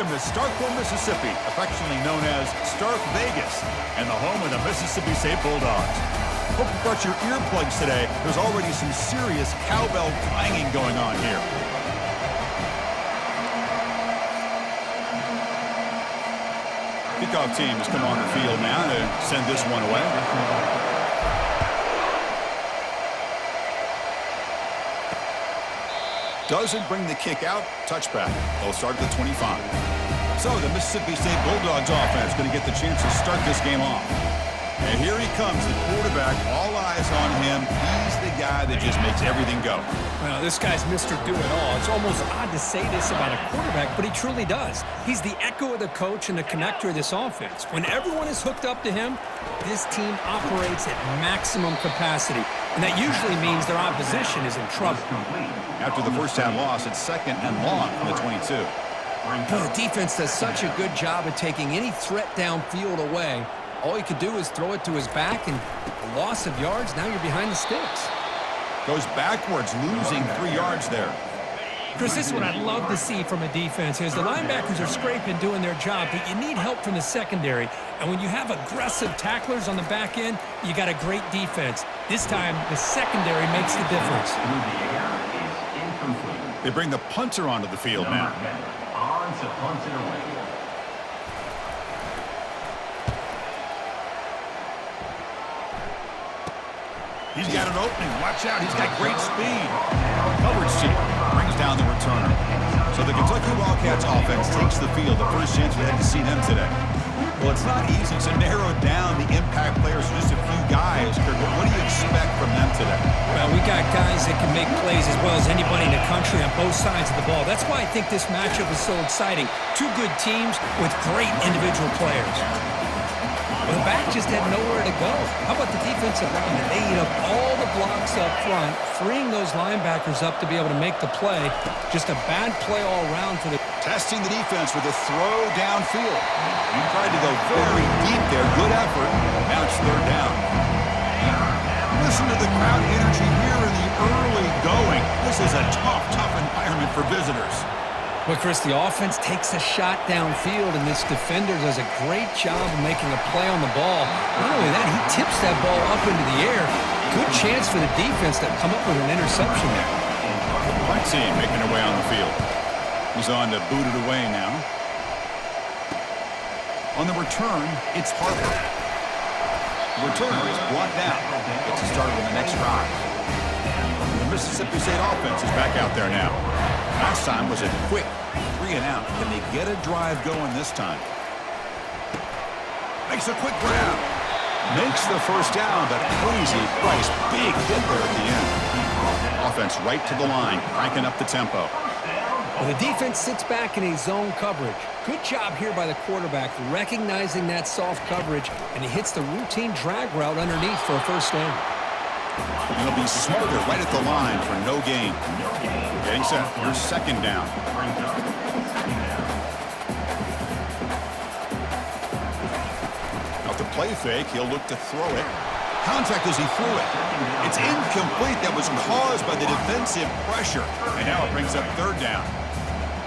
Welcome to Starkville, Mississippi, affectionately known as Stark Vegas, and the home of the Mississippi State Bulldogs. Hope you brought your earplugs today. There's already some serious cowbell clanging going on here. Kickoff team has come on the field now to send this one away. Doesn't bring the kick out. Touchback. They'll start at the 25. So the Mississippi State Bulldogs offense going to get the chance to start this game off. And here he comes, the quarterback. All eyes on him. He's the guy that just makes everything go. Well, this guy's Mr. Do-It-All. It's almost odd to say this about a quarterback, but he truly does. He's the echo of the coach and the connector of this offense. When everyone is hooked up to him, this team operates at maximum capacity. And that usually means their opposition is in trouble. After the first down loss, it's second and long from the 22. The defense does such a good job of taking any threat downfield away. All he could do is throw it to his back, and a loss of yards, now you're behind the sticks. Goes backwards, losing 3 yards there. Chris, this is what I'd love to see from a defense is the linebackers are scraping, doing their job, but you need help from the secondary. And when you have aggressive tacklers on the back end, you got a great defense. This time, the secondary makes the difference. They bring the punter onto the field now. On to punt it away. He's got an opening. Watch out. He's got great speed. Coverage team brings down the returner. So the Kentucky Wildcats offense takes the field. The first chance we had to see them today. Well, it's not easy to narrow down the impact players to just a few guys. Kirk, but what do you expect from them today? Well, we got guys that can make plays as well as anybody in the country on both sides of the ball. That's why I think this matchup is so exciting. Two good teams with great individual players. Well, the back just had nowhere to go. How about the defensive line? They ate up all the blocks up front, freeing those linebackers up to be able to make the play. Just a bad play all around for the... Testing the defense with a throw downfield. He tried to go very deep there. Good effort. Now it's third down. Listen to the crowd energy here in the early going. This is a tough environment for visitors. Well, Chris, the offense takes a shot downfield, and this defender does a great job of making a play on the ball. Not only that, he tips that ball up into the air. Good chance for the defense to come up with an interception there. The punt team making their way on the field. He's on to boot it away now. On the return, it's Harper. The returner is blocked out. Gets it started on the next drive. The Mississippi State offense is back out there now. Last time was a quick 3 and out. Can they get a drive going this time? Makes a quick grab. Makes the first down, but crazy price. Big hit there at the end. Offense right to the line, cranking up the tempo. Well, the defense sits back in a zone coverage. Good job here by the quarterback, recognizing that soft coverage, and he hits the routine drag route underneath for a first down. And he'll be smarter right at the line for no gain. Getting set. Here's second down. Now to play fake, he'll look to throw it. Contact as he threw it. It's incomplete. That was caused by the defensive pressure. And now it brings up third down.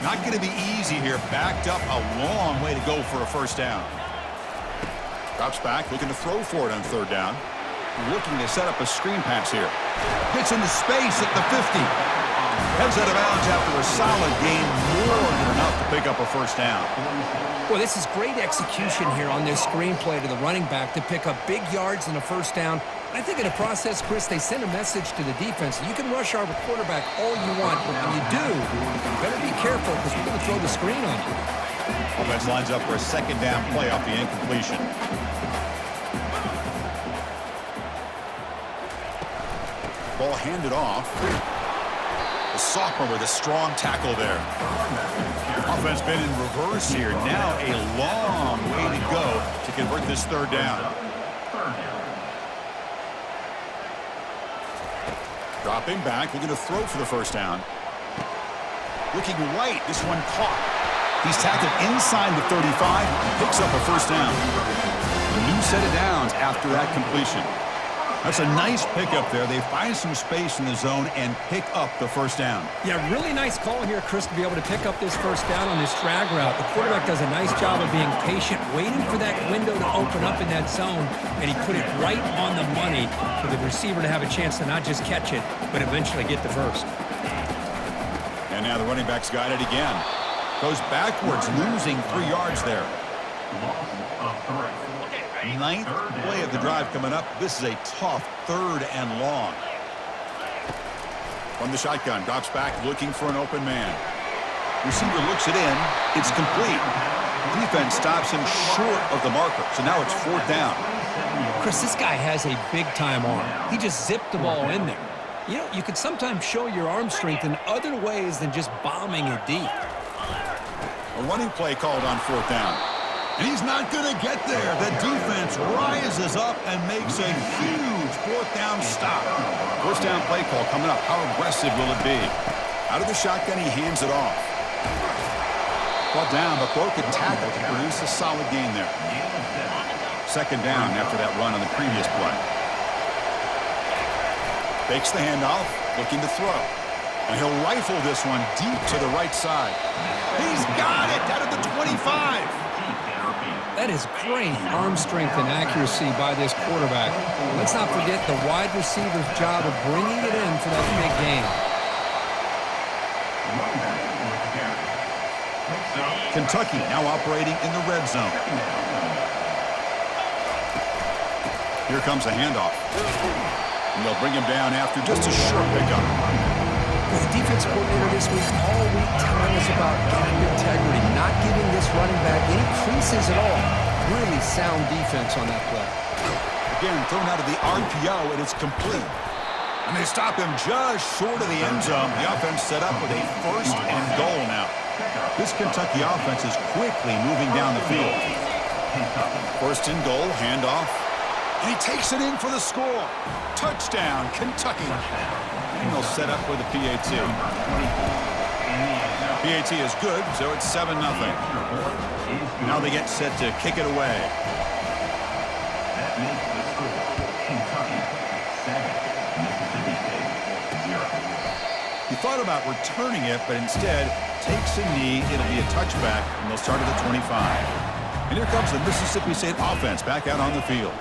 Not going to be easy here. Backed up a long way to go for a first down. Drops back, looking to throw for it on third down. Looking to set up a screen pass here. Hits into space at the 50. Heads out of bounds after a solid gain, more than enough to pick up a first down. Well, this is great execution here on this screenplay to the running back to pick up big yards and a first down. I think in the process, Chris, they send a message to the defense. You can rush our quarterback all you want, but when you do, you better be careful because we're going to throw the screen on you. Offense lines up for a second down play off the incompletion. Ball handed off. The sophomore with a strong tackle there. Offense been in reverse here. Now a long way to go to convert this third down. Dropping back, looking to throw for the first down. Looking right, this one caught. He's tackled inside the 35, picks up a first down. A new set of downs after that completion. That's a nice pickup there. They find some space in the zone and pick up the first down. Yeah, really nice call here, Chris, to be able to pick up this first down on this drag route. The quarterback does a nice job of being patient, waiting for that window to open up in that zone, and he put it right on the money for the receiver to have a chance to not just catch it, but eventually get the first. And now the running back's got it again. Goes backwards, losing 3 yards there. Ninth play of the drive coming up. This is a tough 3rd and long. From the shotgun, drops back looking for an open man. Receiver looks it in. It's complete. Defense stops him short of the marker. So now it's 4th down. Chris, this guy has a big-time arm. He just zipped the ball in there. You know, you could sometimes show your arm strength in other ways than just bombing it deep. A running play called on 4th down. And he's not going to get there. The defense rises up and makes a huge 4th down stop. First down play call coming up. How aggressive will it be? Out of the shotgun, he hands it off. Brought down, but broken tackle to produce a solid gain there. 2nd down after that run on the previous play. Fakes the handoff, looking to throw. And he'll rifle this one deep to the right side. He's got it out of the 25. That is great arm strength and accuracy by this quarterback. Let's not forget the wide receiver's job of bringing it in for that big gain. Kentucky now operating in the red zone. Here comes a handoff. And they'll bring him down after just a short pickup. The defensive coordinator this week, all week telling us about gap integrity, not giving this running back any creases at all. Really sound defense on that play. Again, thrown out of the RPO, and it's complete. And they stop him just short of the end zone. The offense set up with a 1st and goal now. This Kentucky offense is quickly moving down the field. 1st and goal, handoff. And he takes it in for the score. Touchdown, Kentucky. And they'll set up with a PAT. PAT is good, so it's 7-0. Now they get set to kick it away. That makes the score Kentucky 7, Mississippi State 0. He thought about returning it, but instead takes a knee. It'll be a touchback, and they'll start at the 25. And here comes the Mississippi State offense back out on the field.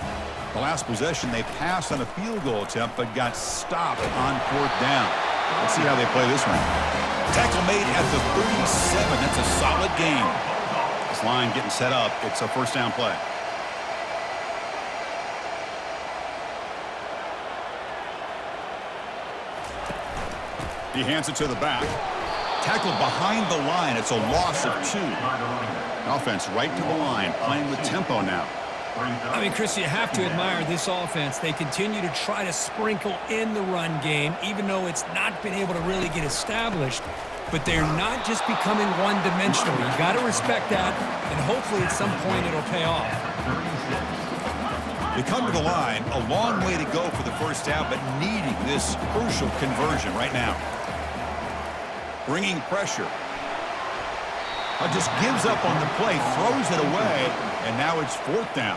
The last possession, they passed on a field goal attempt, but got stopped on 4th down. Let's see how they play this one. Tackle made at the 37. That's a solid gain. This line getting set up. It's a 1st down play. He hands it to the back. Tackled behind the line. It's a loss of 2. Offense right to the line, playing with tempo now. I mean, Chris, you have to admire this offense. They continue to try to sprinkle in the run game, even though it's not been able to really get established. But they're not just becoming one-dimensional. You got to respect that, and hopefully at some point it'll pay off. They come to the line, a long way to go for the 1st down, but needing this crucial conversion right now. Bringing pressure. Just gives up on the play, throws it away, and now it's 4th down.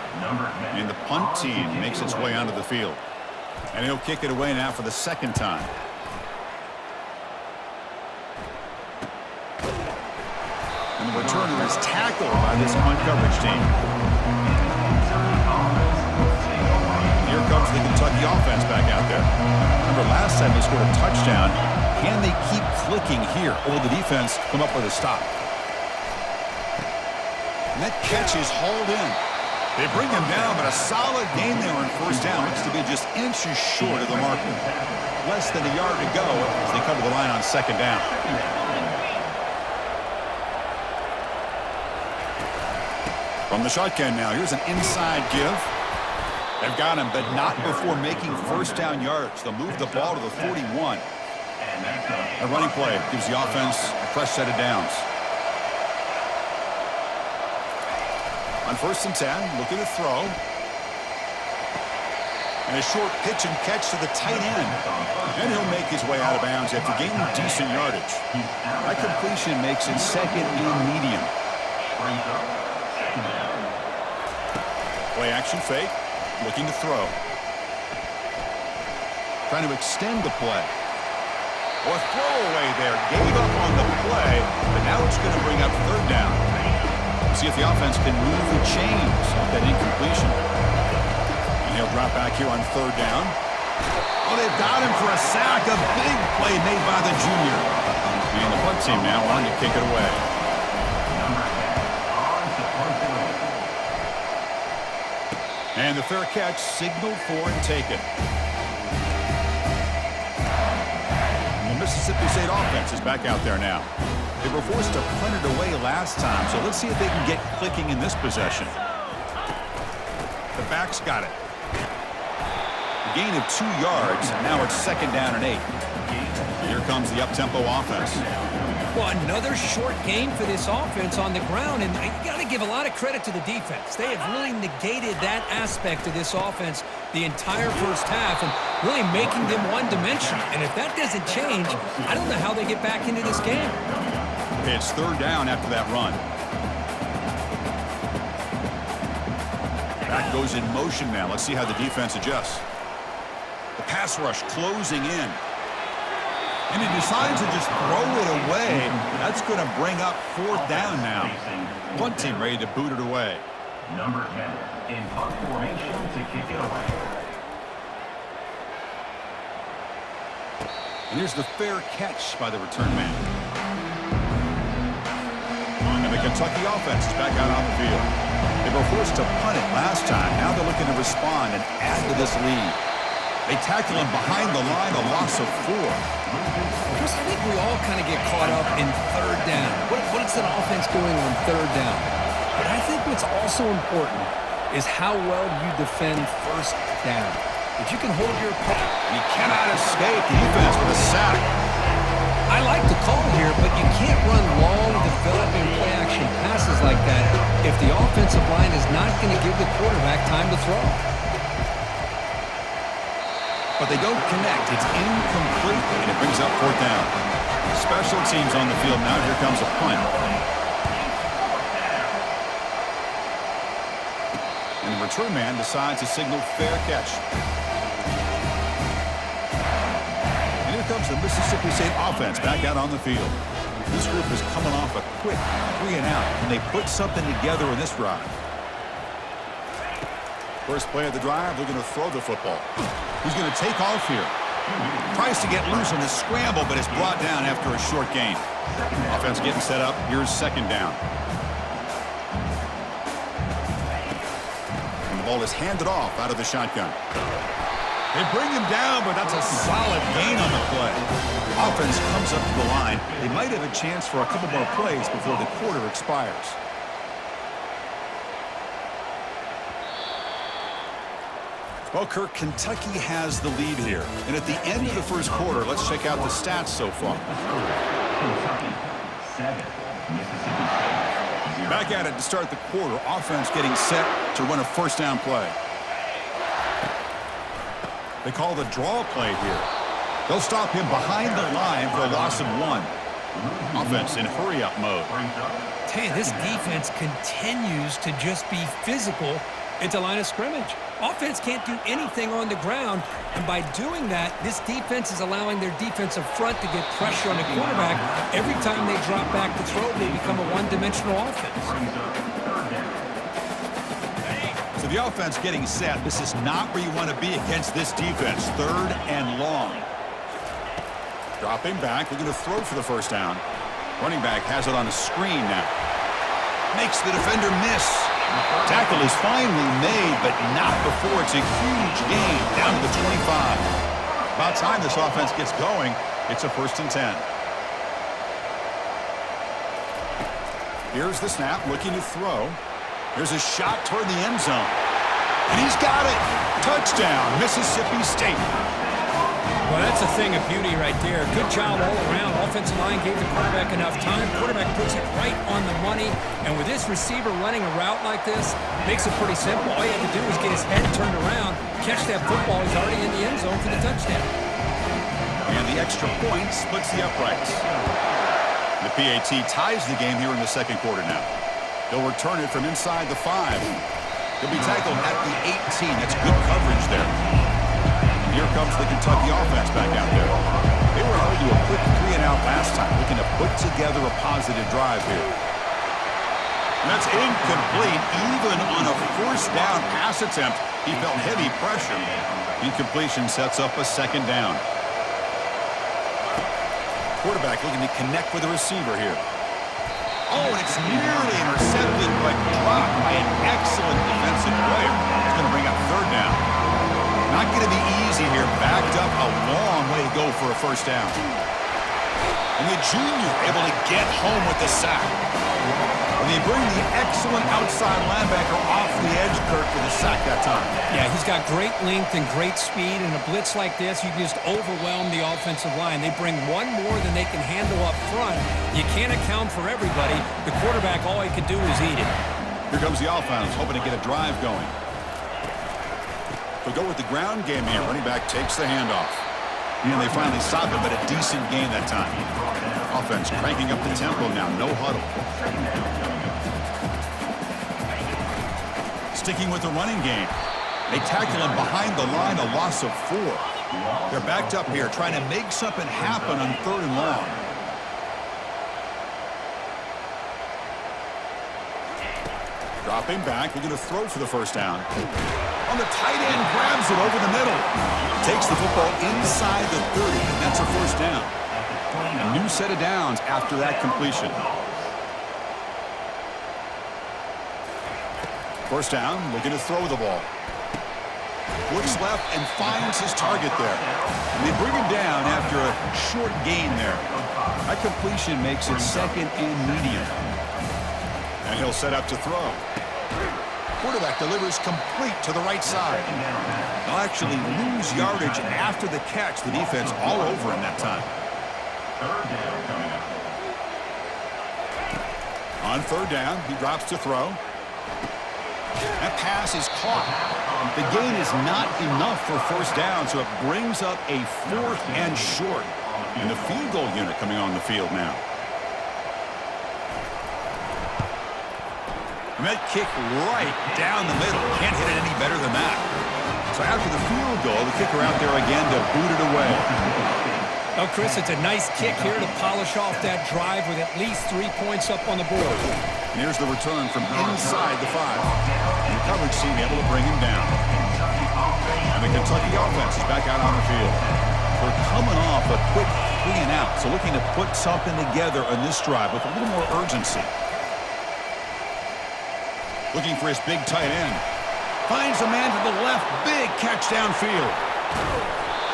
And the punt team makes its way onto the field. And he'll kick it away now for the 2nd time. And the returner is tackled by this punt coverage team. Here comes the Kentucky offense back out there. Remember, last time they scored a touchdown. Can they keep clicking here, or will the defense come up with a stop? And that catch is hauled in. They bring him down, but a solid gain there on 1st down. Looks to be just inches short of the marker. Less than a yard to go as they come to the line on 2nd down. From the shotgun now, here's an inside give. They've got him, but not before making 1st down yards. They'll move the ball to the 41. A running play gives the offense a fresh set of downs. On 1st and 10, looking to throw. And a short pitch and catch to the tight end. And he'll make his way out of bounds after gaining decent yardage. That completion makes it 2nd and medium. Play action fake, looking to throw. trying to extend the play. Or throwaway there. Gave up on the play, but now it's going to bring up third down. See if the offense can move the chains off that incompletion. And he'll drop back here on third down. Oh, they've got him for a sack. A big play made by the junior. And the punt team now on to kick it away. And the fair catch signaled for and taken. And the Mississippi State offense is back out there now. They were forced to punt it away last time, so let's see if they can get clicking in this possession. The back's got it. A gain of 2 yards, and now it's second down and 8. Here comes the up-tempo offense. Well, another short game for this offense on the ground, and you got to give a lot of credit to the defense. They have really negated that aspect of this offense the entire first half and really making them one-dimensional. And if that doesn't change, I don't know how they get back into this game. It's third down after that run. Back goes in motion now. Let's see how the defense adjusts. The pass rush closing in. And he decides to just throw it away. That's going to bring up fourth down now. Punt team ready to boot it away. Number 10 in punt formation to kick it away. And here's the fair catch by the return man. And the Kentucky offense is back out on the field. They were forced to punt it last time. Now they're looking to respond and add to this lead. They tackle him behind the line, a loss of 4. Chris, I think we all kind of get caught up in third down. What is that offense doing on third down? But I think what's also important is how well you defend first down. If you can hold your opponent. He cannot escape the defense with a sack. I like the call here, but you can't run long, developing play-action passes like that if the offensive line is not going to give the quarterback time to throw. But they don't connect. It's incomplete, and it brings up fourth down. Special teams on the field now. Here comes a punt. And the return man decides to signal fair catch. And here comes the Mississippi State offense back out on the field. This group is coming off a quick 3-and-out. Can they put something together in this drive? First play of the drive, they're going to throw the football. Who's going to take off here? Tries to get loose on the scramble, but it's brought down after a short gain. Offense getting set up. Here's second down. And the ball is handed off out of the shotgun. They bring him down, but that's a solid gain on the play. Offense comes up to the line. They might have a chance for a couple more plays before the quarter expires. Well, Kirk, Kentucky has the lead here. And at the end of the first quarter, let's check out the stats so far. Kentucky 7, Mississippi State 0. Back at it to start the quarter. Offense getting set to run a first down play. They call the draw play here. They'll stop him behind the line for a loss of 1. Offense in hurry-up mode. Hey, this defense continues to just be physical at the line of scrimmage. Offense can't do anything on the ground, and by doing that, this defense is allowing their defensive front to get pressure on the quarterback. Every time they drop back to throw, they become a one-dimensional offense. So the offense getting set. This is not where you want to be against this defense. Third and long. Dropping back, looking to throw for the first down. Running back has it on a screen now. Makes the defender miss. Tackle is finally made, but not before it's a huge gain down to the 25. About time this offense gets going. It's a 1st and 10. Here's the snap, looking to throw. Here's a shot toward the end zone. And he's got it. Touchdown, Mississippi State. Well, that's a thing of beauty right there. Good job all around. Offensive line gave the quarterback enough time. Quarterback puts it right on the money. And with this receiver running a route like this, makes it pretty simple. All you have to do is get his head turned around, catch that football. He's already in the end zone for the touchdown. And the extra point splits the uprights. The PAT ties the game here in the second quarter now. They'll return it from inside the 5. He'll be tackled at the 18. That's good coverage there. Here comes the Kentucky offense back out there. They were held to a quick 3-and-out last time, looking to put together a positive drive here. And that's incomplete. Even on a first down pass attempt, he felt heavy pressure. Incompletion sets up a second down. Quarterback looking to connect with the receiver here. Oh, and it's nearly intercepted, but dropped by an excellent defensive player. It's going to bring up third down. Not going to be easy here. Backed up a long way to go for a first down. And the junior able to get home with the sack. And they bring the excellent outside linebacker off the edge, Kirk, for the sack that time. Yeah, he's got great length and great speed. In a blitz like this, you can just overwhelm the offensive line. They bring one more than they can handle up front. You can't account for everybody. The quarterback, all he could do is eat it. Here comes the offense, hoping to get a drive going. They'll go with the ground game here. Running back takes the handoff. And they finally stop it, but a decent gain that time. Offense cranking up the tempo now. No huddle. Sticking with the running game. They tackle him behind the line, a loss of 4. They're backed up here, trying to make something happen on 3rd and long. Dropping back, we're going to throw for the first down. On the tight end, grabs it over the middle. Takes the football inside the 30, and that's a first down. A new set of downs after that completion. First down, looking to throw the ball. Looks left and finds his target there. And they bring him down after a short gain there. That completion makes it 2nd and medium. And he'll set up to throw. Quarterback delivers complete to the right side. They'll actually lose yardage after the catch. The defense all over him that time. On 3rd down, he drops to throw. That pass is caught. The gain is not enough for first down, so it brings up a 4th and short. And the field goal unit coming on the field now. And that kick right down the middle. Can't hit it any better than that. So after the field goal, the kicker out there again to boot it away. Oh, Chris, it's a nice kick here to polish off that drive with at least 3 points up on the board. And here's the return from inside the 5. And the coverage team able to bring him down. And the Kentucky offense is back out on the field. We're coming off a quick 3-and-out, so looking to put something together on this drive with a little more urgency. Looking for his big tight end. Finds a man to the left. Big catch downfield.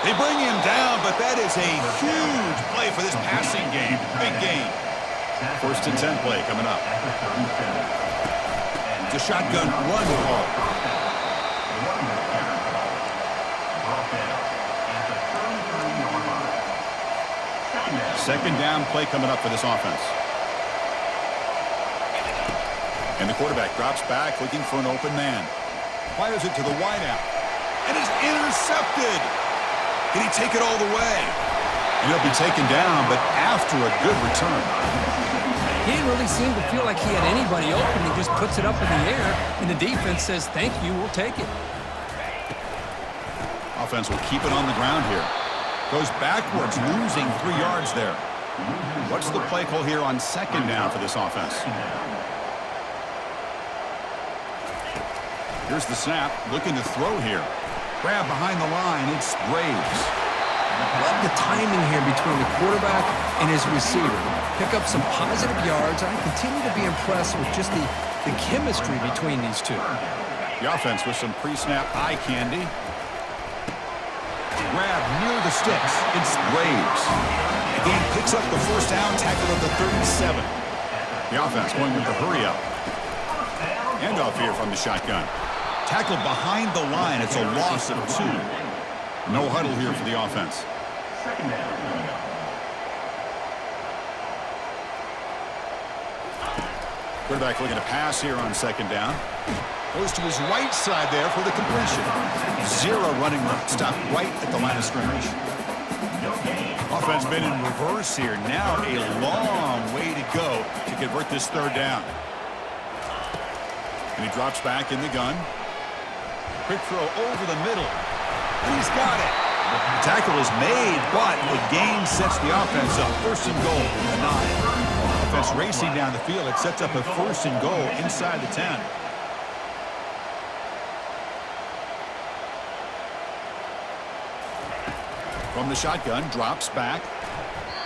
They bring him down, but that is a huge play for this passing game. Big gain. 1st and 10 play coming up. It's a shotgun run call. Second down play coming up for this offense. And the quarterback drops back, looking for an open man. Fires it to the wideout. And it's intercepted. Can he take it all the way? And he'll be taken down, but after a good return. He didn't really seem to feel like he had anybody open. He just puts it up in the air, and the defense says, thank you, we'll take it. Offense will keep it on the ground here. Goes backwards, losing 3 yards there. What's the play call here on 2nd down for this offense? Here's the snap, looking to throw here. Grab behind the line, it's Graves. Love the timing here between the quarterback and his receiver. Pick up some positive yards. I continue to be impressed with just the chemistry between these two. The offense with some pre-snap eye candy. Grab near the sticks, it's Graves. Again, picks up the first down, tackle at the 37. The offense going with the hurry up. Handoff here from the shotgun. Tackled behind the line. It's a loss of 2. No huddle here for the offense. Quarterback looking to pass here on 2nd down. Goes to his right side there for the completion. 0 running left. Stop right at the line of scrimmage. Offense been in reverse here. Now a long way to go to convert this 3rd down. And he drops back in the gun. Quick throw over the middle. And he's got it. The tackle is made, but the gain sets the offense up. First and goal from the 9. Offense racing down the field. It sets up a first and goal inside the 10. From the shotgun, drops back.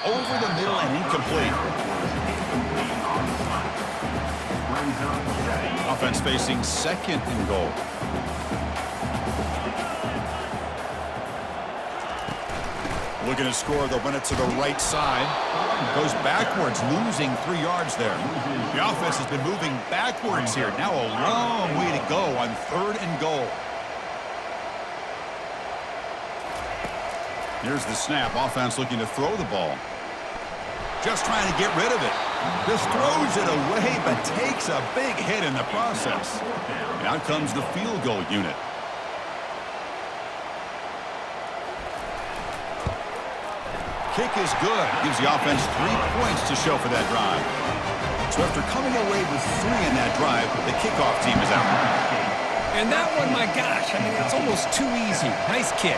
Over the middle and incomplete. Offense facing second and goal. Looking to score, they'll run it to the right side. Goes backwards, losing 3 yards there. The offense has been moving backwards here. Now a long way to go on third and goal. Here's the snap. Offense looking to throw the ball. Just trying to get rid of it. Just throws it away, but takes a big hit in the process. And out comes the field goal unit. Kick is good. Gives the offense 3 points to show for that drive. So after coming away with 3 in that drive, the kickoff team is out. And that one, my gosh, I mean, it's almost too easy. Nice kick.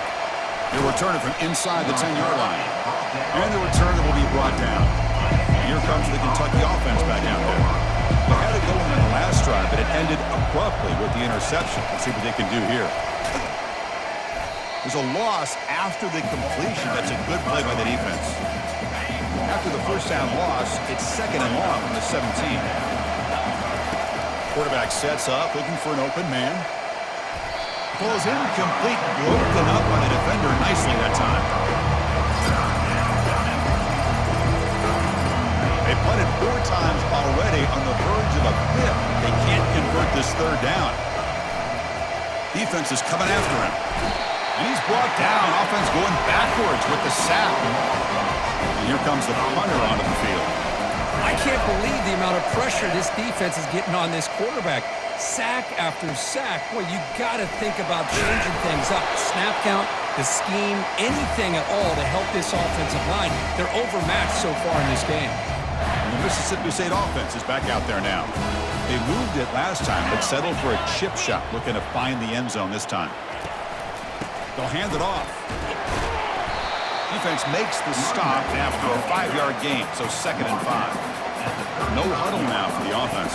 They'll return it from inside the 10-yard line. And the return will be brought down. Here comes the Kentucky offense back out there. They had it going on the last drive, but it ended abruptly with the interception. Let's see what they can do here. There's a loss after the completion. That's a good play by the defense. After the first down loss, it's second and long from the 17. Quarterback sets up, looking for an open man. Falls incomplete, broken up by the defender nicely that time. They punted 4 times already on the verge of a 5th. They can't convert this third down. Defense is coming after him. And he's brought down. Offense going backwards with the sack. And here comes the punter onto the field. I can't believe the amount of pressure this defense is getting on this quarterback. Sack after sack. Boy, you got to think about changing things up. The snap count, the scheme, anything at all to help this offensive line. They're overmatched so far in this game. And the Mississippi State offense is back out there now. They moved it last time, but settled for a chip shot, looking to find the end zone this time. They'll hand it off. Defense makes the stop after a 5-yard gain, so second and 5. No huddle now for the offense.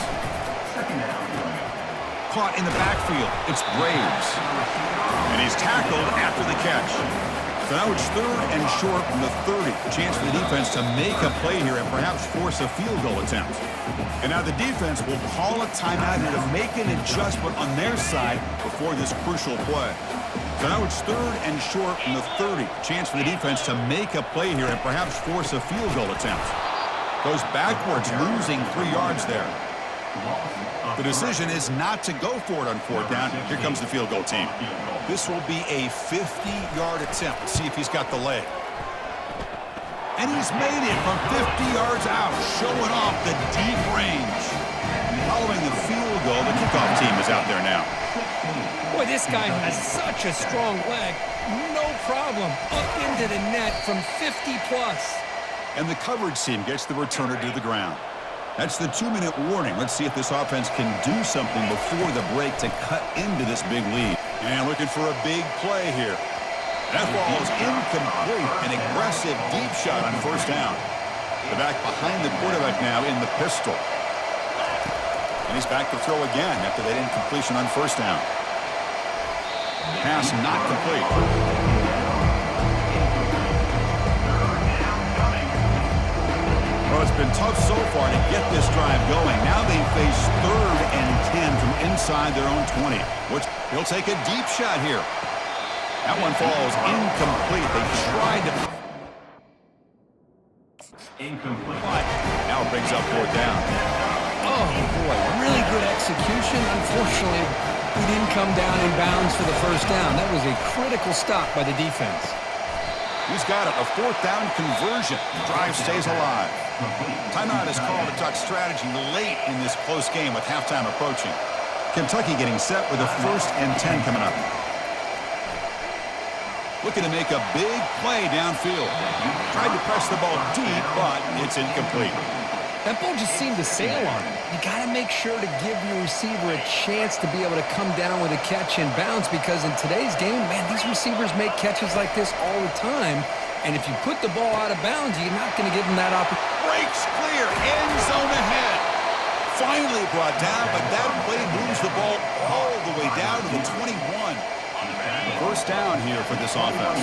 Caught in the backfield. It's Graves. And he's tackled after the catch. So now it's third and short from the 30. Chance for the defense to make a play here and perhaps force a field goal attempt. And now the defense will call a timeout here to make an adjustment on their side before this crucial play. So now it's third and short from the 30. Chance for the defense to make a play here and perhaps force a field goal attempt. Goes backwards, losing 3 yards there. The decision is not to go for it on 4th down. Here comes the field goal team. This will be a 50-yard attempt. Let's see if he's got the leg. And he's made it from 50 yards out, showing off the deep range. Following the field goal, the kickoff team is out there now. Boy, this guy has such a strong leg. No problem. Up into the net from 50+. And the coverage team gets the returner to the ground. That's the 2-minute warning. Let's see if this offense can do something before the break to cut into this big lead. And looking for a big play here. That ball is incomplete. An aggressive deep shot on 1st down. The back behind the quarterback now in the pistol. And he's back to throw again after that incompletion on 1st down. Pass not complete. Well, it's been tough so far to get this drive going. Now they face 3rd and 10 from inside their own 20. He'll take a deep shot here. That one falls incomplete. They tried to... Incomplete. But now it brings up 4th down. Oh, boy, really good execution. Unfortunately, he didn't come down in bounds for the 1st down. That was a critical stop by the defense. He's got it. A 4th down conversion. The drive stays alive. Timeout is called to talk strategy late in this close game with halftime approaching. Kentucky getting set with a 1st and 10 coming up. Looking to make a big play downfield. Tried to press the ball deep, but it's incomplete. That ball just seemed to sail on him. You got to make sure to give your receiver a chance to be able to come down with a catch and bounce, because in today's game, man, these receivers make catches like this all the time. And if you put the ball out of bounds, you're not going to give them that opportunity. Breaks clear, end zone ahead. Finally brought down, but that play moves the ball all the way down to the 21. First down here for this offense.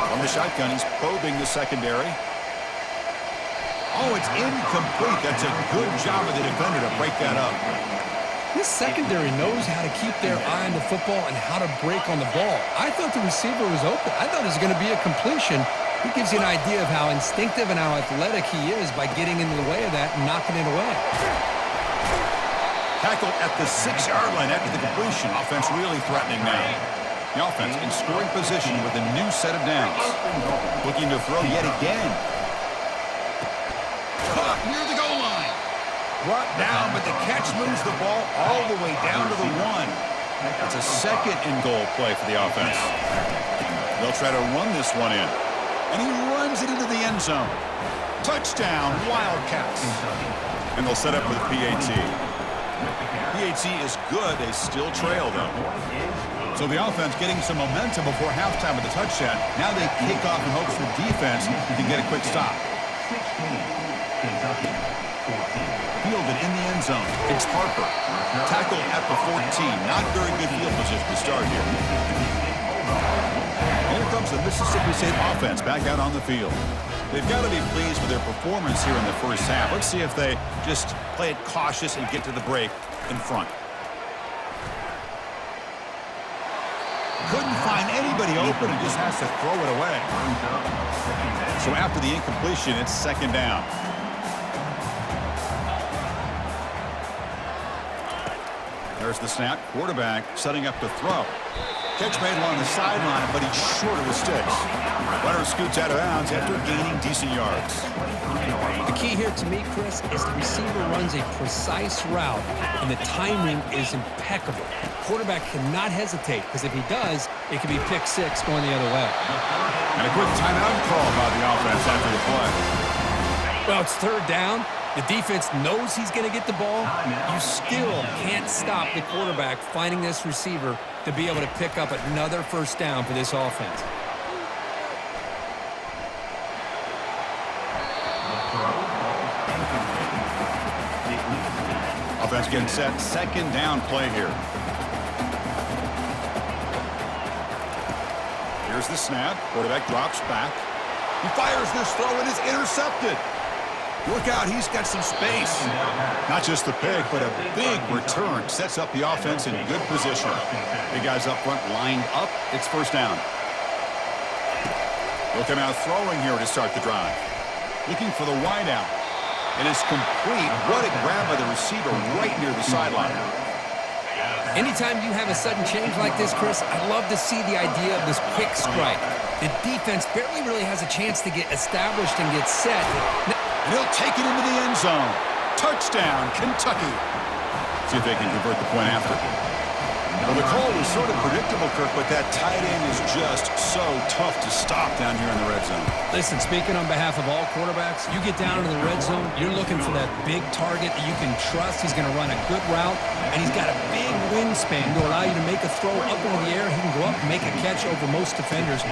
From the shotgun, he's probing the secondary. Oh, it's incomplete. That's a good job of the defender to break that up. This secondary knows how to keep their eye on the football and how to break on the ball. I thought the receiver was open. I thought it was going to be a completion. He gives you an idea of how instinctive and how athletic he is by getting into the way of that and knocking it away. Tackled at the 6-yard line after the completion. Offense really threatening now. The offense in scoring position with a new set of downs. Looking to throw yet again. Caught near the goal line. Brought down, but the catch moves the ball all the way down to the 1. That's a second and goal play for the offense. They'll try to run this one in. And he runs it into the end zone. Touchdown, Wildcats. And they'll set up with PAT. PAT is good. They still trail, though. So the offense getting some momentum before halftime with the touchdown. Now they kick off in hopes the defense can get a quick stop. Fielded in the end zone. It's Harper. Tackled at the 14. Not very good field position to start here. Here comes the Mississippi State offense back out on the field. They've got to be pleased with their performance here in the first half. Let's see if they just play it cautious and get to the break in front. Couldn't find anybody open and just has to throw it away. So after the incompletion, it's second down. There's the snap. Quarterback setting up to throw. Catch made along the sideline, but he's short of the sticks. Runner scoots out of bounds after gaining decent yards. The key here to me, Chris, is the receiver runs a precise route, and the timing is impeccable. Quarterback cannot hesitate, because if he does, it could be pick six going the other way. And a quick timeout call by the offense after the play. Well, it's third down. The defense knows he's going to get the ball. You still can't stop the quarterback finding this receiver to be able to pick up another first down for this offense. Offense getting set. Second down play here. Here's the snap. Quarterback drops back. He fires this throw and is intercepted. Look out, he's got some space. Not just the pick, but a big return. Sets up the offense in good position. Big guys up front lined up. It's first down. They'll come out throwing here to start the drive. Looking for the wide out. It is complete. What a grab by the receiver right near the sideline. Anytime you have a sudden change like this, Chris, I love to see the idea of this quick strike. The defense barely really has a chance to get established and get set. And he'll take it into the end zone. Touchdown, Kentucky. See if they can convert the point after. Well, the call was sort of predictable, Kirk, but that tight end is just so tough to stop down here in the red zone. Listen, speaking on behalf of all quarterbacks, you get down into the red zone, you're looking for that big target that you can trust. He's going to run a good route, and he's got a big wingspan to allow you to make a throw up into the air. He can go up and make a catch over most defenders.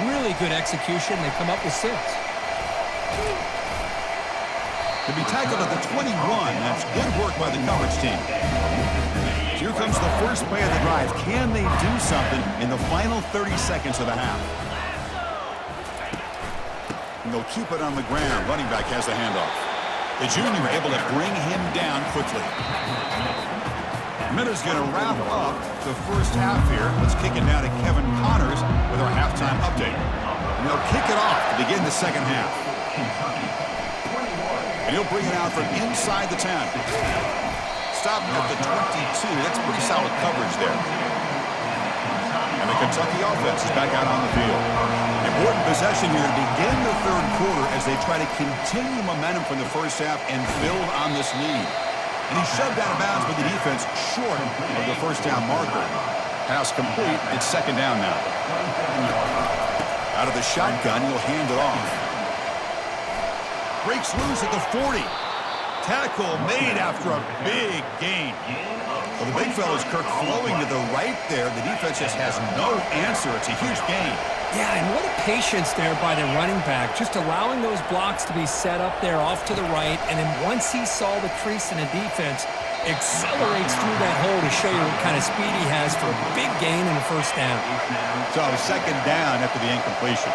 Really good execution. They come up with 6. To be tackled at the 21, that's good work by the coverage team. Here comes the first play of the drive. Can they do something in the final 30 seconds of the half? And they'll keep it on the ground. Running back has the handoff. The junior able to bring him down quickly. Minter's going to wrap up the first half here. Let's kick it now to Kevin Connors with our halftime update. And they'll kick it off to begin the second half. And he'll bring it out from inside the 10. Stop at the 22. That's pretty solid coverage there. And the Kentucky offense is back out on the field. Important possession here to begin the third quarter as they try to continue momentum from the first half and build on this lead. And he shoved out of bounds with the defense short of the first down marker. Pass complete. It's second down now. Out of the shotgun, he'll hand it off. Breaks loose at the 40. Tackle made after a big gain. Well, the big fellow's Kirk flowing to the right there. The defense just has no answer. It's a huge gain. Yeah, and what a patience there by the running back, just allowing those blocks to be set up there off to the right, and then once he saw the crease in the defense, accelerates through that hole to show you what kind of speed he has for a big gain and a first down. So second down after the incompletion.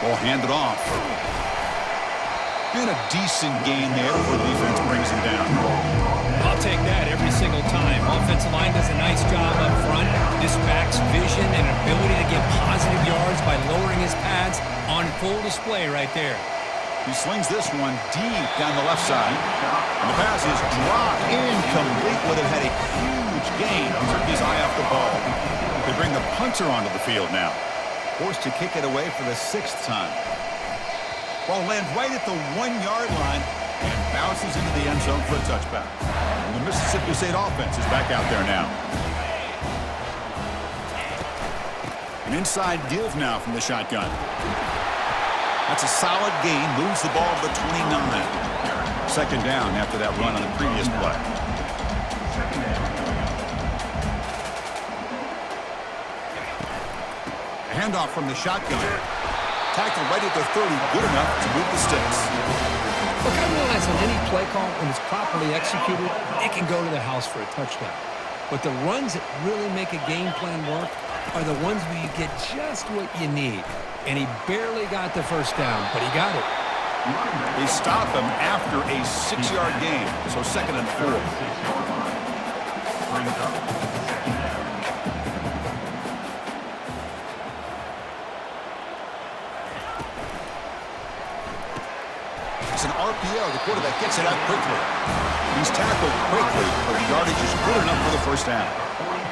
Ball handed off. And a decent gain there before the defense brings him down. I'll take that every single time. Offensive line does a nice job up front. This back's vision and ability to get positive yards by lowering his pads on full display right there. He slings this one deep down the left side. And the pass is dropped incomplete. Would have had a huge gain. Took his eye off the ball. They bring the punter onto the field now. Forced to kick it away for the 6th time. Ball lands right at the 1-yard line and bounces into the end zone for a touchback. And the Mississippi State offense is back out there now. An inside give now from the shotgun. That's a solid gain. Moves the ball to the 29. Second down after that run on the previous play. A handoff from the shotgun. Tackled right at the 30. Good enough to move the sticks. Look, I realize on any play call, when it's properly executed, it can go to the house for a touchdown. But the runs that really make a game plan work are the ones where you get just what you need. And he barely got the first down, but he got it. They stop him after a 6-yard gain, so 2nd and 4. It's an RPO. The quarterback gets it out quickly. He's tackled quickly, but the yardage is good enough for the first down.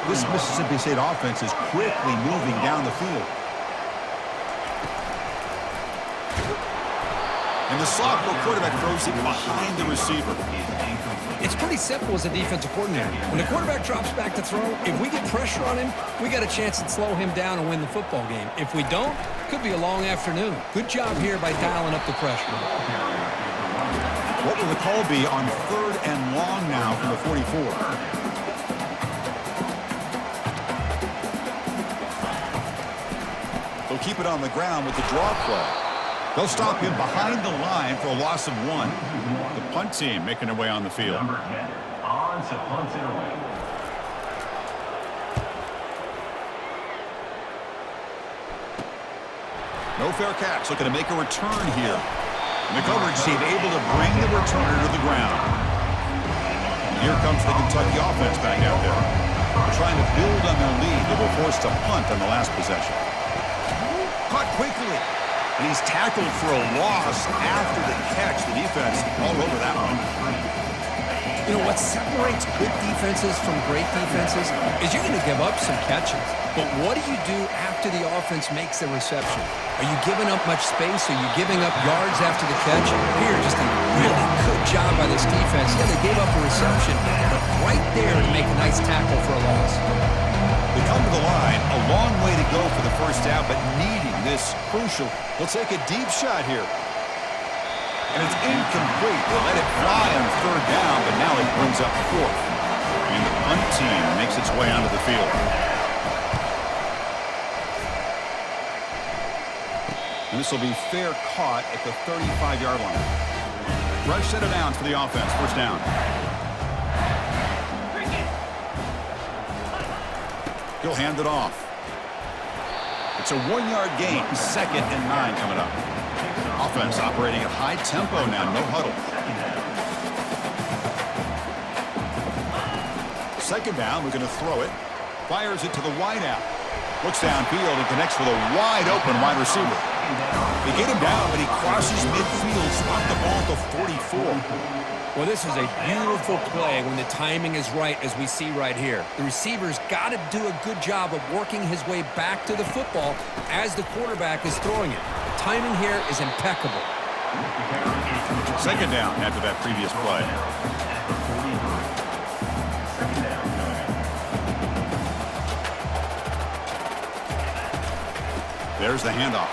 This Mississippi State offense is quickly moving down the field. And the sophomore quarterback throws it behind the receiver. It's pretty simple as a defensive coordinator. When the quarterback drops back to throw, if we get pressure on him, we got a chance to slow him down and win the football game. If we don't, could be a long afternoon. Good job here by dialing up the pressure. What will the call be on 3rd and long now from the 44? They'll keep it on the ground with the draw play. They'll stop him behind the line for a loss of 1. The punt team making their way on the field. Number 10 on to punt it away. No fair catch. Looking to make a return here. And the coverage team able to bring the returner to the ground. And here comes the Kentucky offense back out there. They're trying to build on their lead. They were forced to punt on the last possession. Caught quickly. And he's tackled for a loss after the catch. The defense all over that one. You know, what separates good defenses from great defenses is you're going to give up some catches. But what do you do after the offense makes the reception? Are you giving up much space? Are you giving up yards after the catch? Here, just a really good job by this defense. Yeah, they gave up a reception, but right there to make a nice tackle for a loss. They come to the line, a long way to go for the first down, but needing this crucial. They'll take a deep shot here. And it's incomplete. They let it fly on 3rd down, but now it brings up 4th. And the punt team makes its way onto the field. And this will be fair caught at the 35-yard line. Fresh set of downs for the offense. First down. He'll hand it off. It's a 1-yard gain. 2nd and 9 coming up. Offense operating at high tempo now. No huddle. 2nd down. We're going to throw it. Fires it to the wideout. Looks downfield and connects with a wide-open wide receiver. They get him down, but he crosses midfield, spot the ball to 44. Well, this is a beautiful play when the timing is right, as we see right here. The receiver's got to do a good job of working his way back to the football as the quarterback is throwing it. The timing here is impeccable. 2nd down after that previous play. There's the handoff.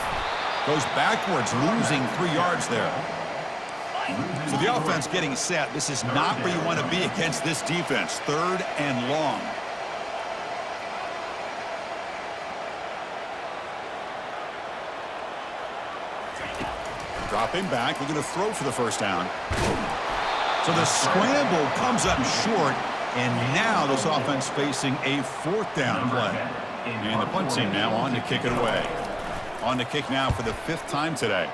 Goes backwards, losing 3 yards there. So the offense getting set. This is not where you want to be against this defense. 3rd and long. Dropping back, looking to throw for the first down. So the scramble comes up short, and now this offense facing a 4th down play. And the punt team now on to kick it away. On to kick now for the 5th time today.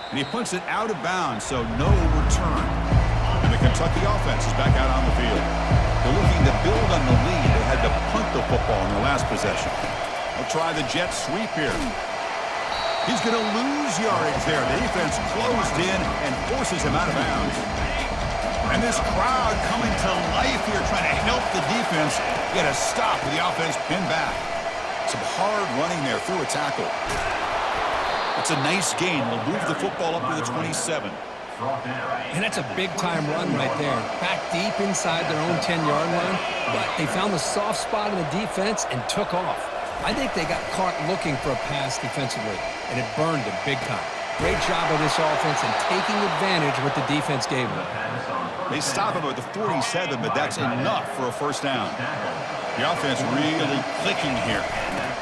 And he punts it out of bounds, so no return. And the Kentucky offense is back out on the field. They're looking to build on the lead. They had to punt the football in their last possession. They'll try the jet sweep here. He's going to lose yardage there. The defense closed in and forces him out of bounds. And this crowd coming to life here, trying to help the defense get a stop with the offense pinned back. Some hard running there through a tackle. It's a nice gain. We'll move the football up to the 27. And that's a big-time run right there. Back deep inside their own 10-yard line, but they found the soft spot in the defense and took off. I think they got caught looking for a pass defensively, and it burned them big time. Great job of this offense and taking advantage of what the defense gave them. They stop him at the 47, but that's enough for a first down. The offense really clicking here.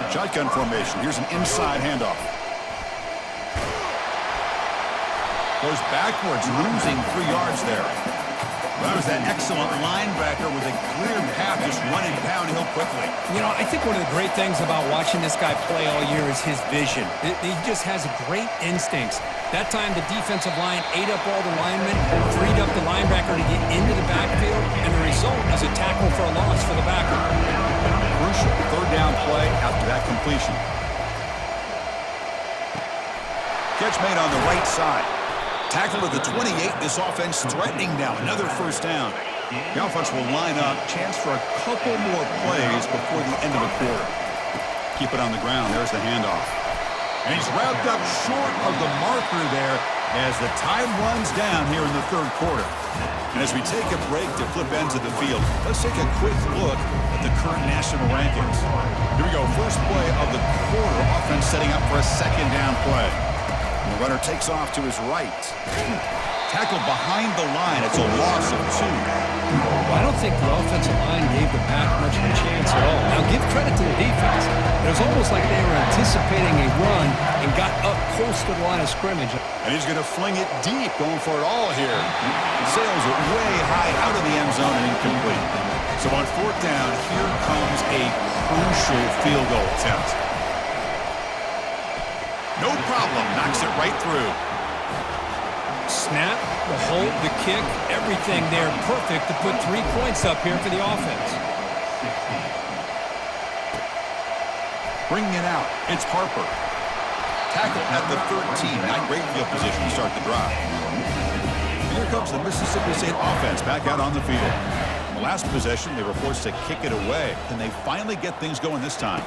Shotgun formation. Here's an inside handoff. Goes backwards, losing 3 yards there. That was that excellent linebacker with a clear path, just running downhill quickly. You know, I think one of the great things about watching this guy play all year is his vision. He just has great instincts. That time, the defensive line ate up all the linemen, freed up the linebacker to get into the backfield, and the result is a tackle for a loss for the backer. Crucial 3rd down play after that completion. Catch made on the right side. Tackle at the 28. This offense threatening now. Another first down. The offense will line up. Chance for a couple more plays before the end of the quarter. Keep it on the ground. There's the handoff. And he's wrapped up short of the marker there as the time runs down here in the 3rd quarter. And as we take a break to flip ends of the field, let's take a quick look at the current national rankings. Here we go. First play of the quarter. Offense setting up for a 2nd down play. The runner takes off to his right. Tackled behind the line. It's a loss of 2. Well, I don't think the offensive line gave the back much of a chance at all. Now, give credit to the defense. It was almost like they were anticipating a run and got up close to the line of scrimmage. And he's going to fling it deep, going for it all here. Sails it way high out of the end zone and incomplete. So on 4th down, here comes a crucial field goal attempt. No problem. Knocks it right through. Snap, the hold, the kick, everything there perfect to put 3 points up here for the offense. Bringing it out. It's Harper. Tackle at the 13. Not great field position to start the drive. And here comes the Mississippi State offense back out on the field. In the last possession, they were forced to kick it away. Can they finally get things going this time?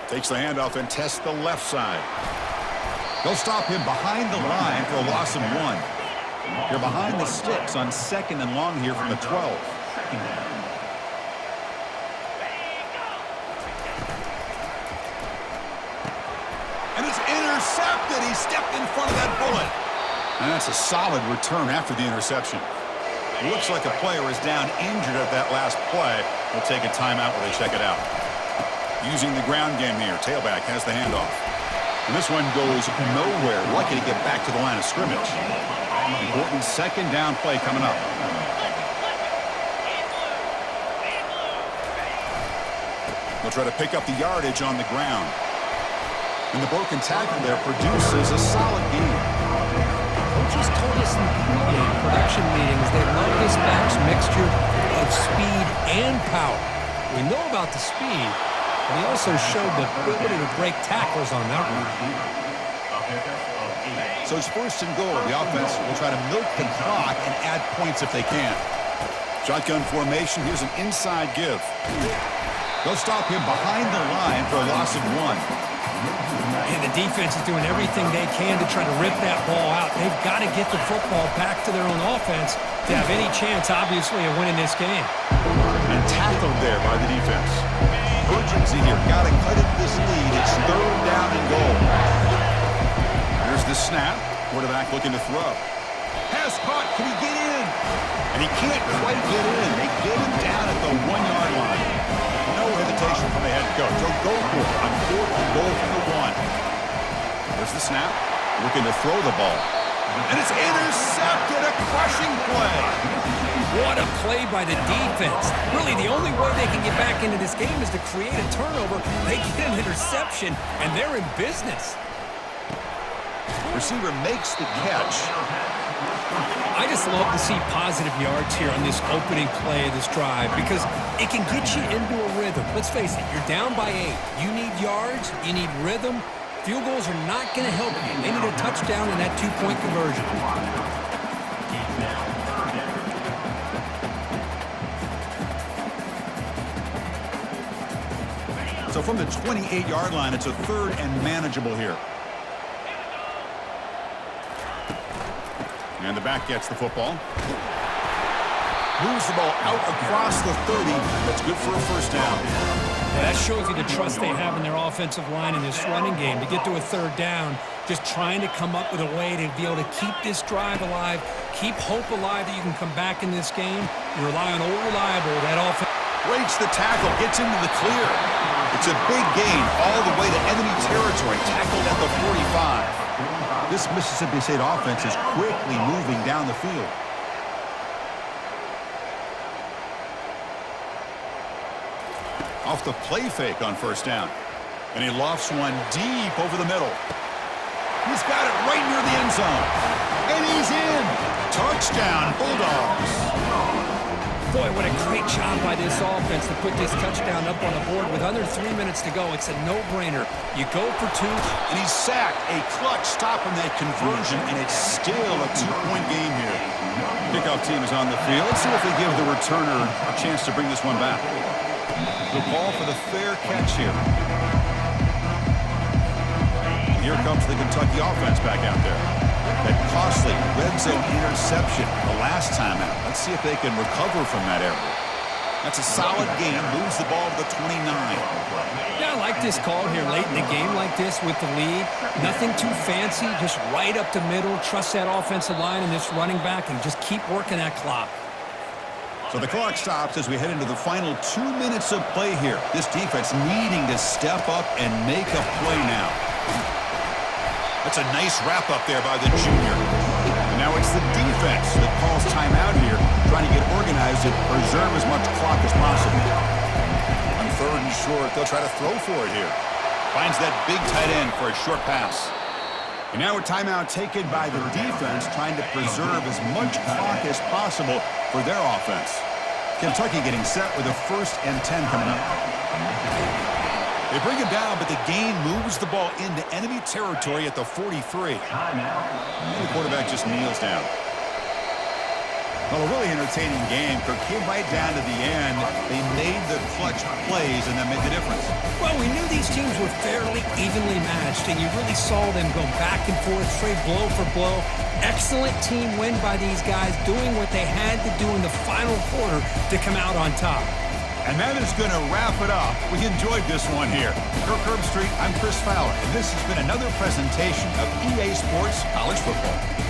Takes the handoff and tests the left side. They'll stop him behind the line for a loss of 1. They're behind the sticks on 2nd and long here from the 12. And it's intercepted. He stepped in front of that bullet. And that's a solid return after the interception. It looks like a player is down injured at that last play. We'll take a timeout while they check it out. Using the ground game here. Tailback has the handoff. And this one goes nowhere. Lucky to get back to the line of scrimmage. Important 2nd down play coming up. They'll try to pick up the yardage on the ground. And the broken tackle there produces a solid gain. Coaches told us in the pregame production meetings they love this back's mixture of speed and power. We know about the speed, but he also showed the ability to break tackles on that one. So it's 1st and goal. The offense will try to milk the clock and add points if they can. Shotgun formation. Here's an inside give. They'll stop him behind the line for a loss of 1. And the defense is doing everything they can to try to rip that ball out. They've got to get the football back to their own offense to have any chance, obviously, of winning this game. And tackled there by the defense. urgency here. Got to cut it this lead. It's third down and goal. Here's the snap. Quarterback looking to throw. Pass caught. Can he get in? And he can't quite get in. They get him down at the 1-yard line. No hesitation from the head coach. He'll go for it on 4th and goal from the 1. There's the snap. Looking to throw the ball. And it's intercepted. A crushing play. What a play by the defense. Really, the only way they can get back into this game is to create a turnover. They get an interception, and they're in business. Receiver makes the catch. I just love to see positive yards here on this opening play of this drive because it can get you into a rhythm. Let's face it, you're down by 8. You need yards, you need rhythm. Field goals are not going to help you. They need a touchdown and that 2-point conversion. So from the 28-yard line, it's a 3rd and manageable here. And the back gets the football. Moves the ball out across the 30. That's good for a first down. Yeah, that shows you the trust they have in their offensive line in this running game. To get to a 3rd down, just trying to come up with a way to be able to keep this drive alive, keep hope alive that you can come back in this game. You rely on old reliable, that offense. Breaks the tackle, gets into the clear. It's a big gain all the way to enemy territory, tackled at the 45. This Mississippi State offense is quickly moving down the field. Off the play fake on first down. And he lofts one deep over the middle. He's got it right near the end zone. And he's in. Touchdown, Bulldogs. Boy, what a great job by this offense to put this touchdown up on the board with under 3 minutes to go. It's a no-brainer. You go for 2. And he's sacked. A clutch stop on that conversion, and it's still a 2-point game here. Kickoff team is on the field. Let's see if they give the returner a chance to bring this one back. The ball for the fair catch here. Here comes the Kentucky offense back out there. That costly red zone interception the last time out. Let's see if they can recover from that error. That's a solid game. Moves the ball to the 29. Yeah, I like this call here late in the game like this with the lead. Nothing too fancy, just right up the middle. Trust that offensive line and this running back and just keep working that clock. So the clock stops as we head into the final 2 minutes of play here. This defense needing to step up and make a play now. That's a nice wrap up there by the junior. And now it's the defense that calls timeout here, trying to get organized and preserve as much clock as possible. On 3rd and short, they'll try to throw for it here. Finds that big tight end for a short pass. And now a timeout taken by the defense, trying to preserve as much clock as possible for their offense. Kentucky getting set with a 1st and 10 coming up. They bring him down, but the gain moves the ball into enemy territory at the 43. And the quarterback just kneels down. Well, a really entertaining game. Kirk came right down to the end. They made the clutch plays, and that made the difference. Well, we knew these teams were fairly evenly matched, and you really saw them go back and forth, trade blow for blow. Excellent team win by these guys, doing what they had to do in the final quarter to come out on top. And that is going to wrap it up. We enjoyed this one here. Kirk Herbstreit, I'm Chris Fowler, and this has been another presentation of EA Sports College Football.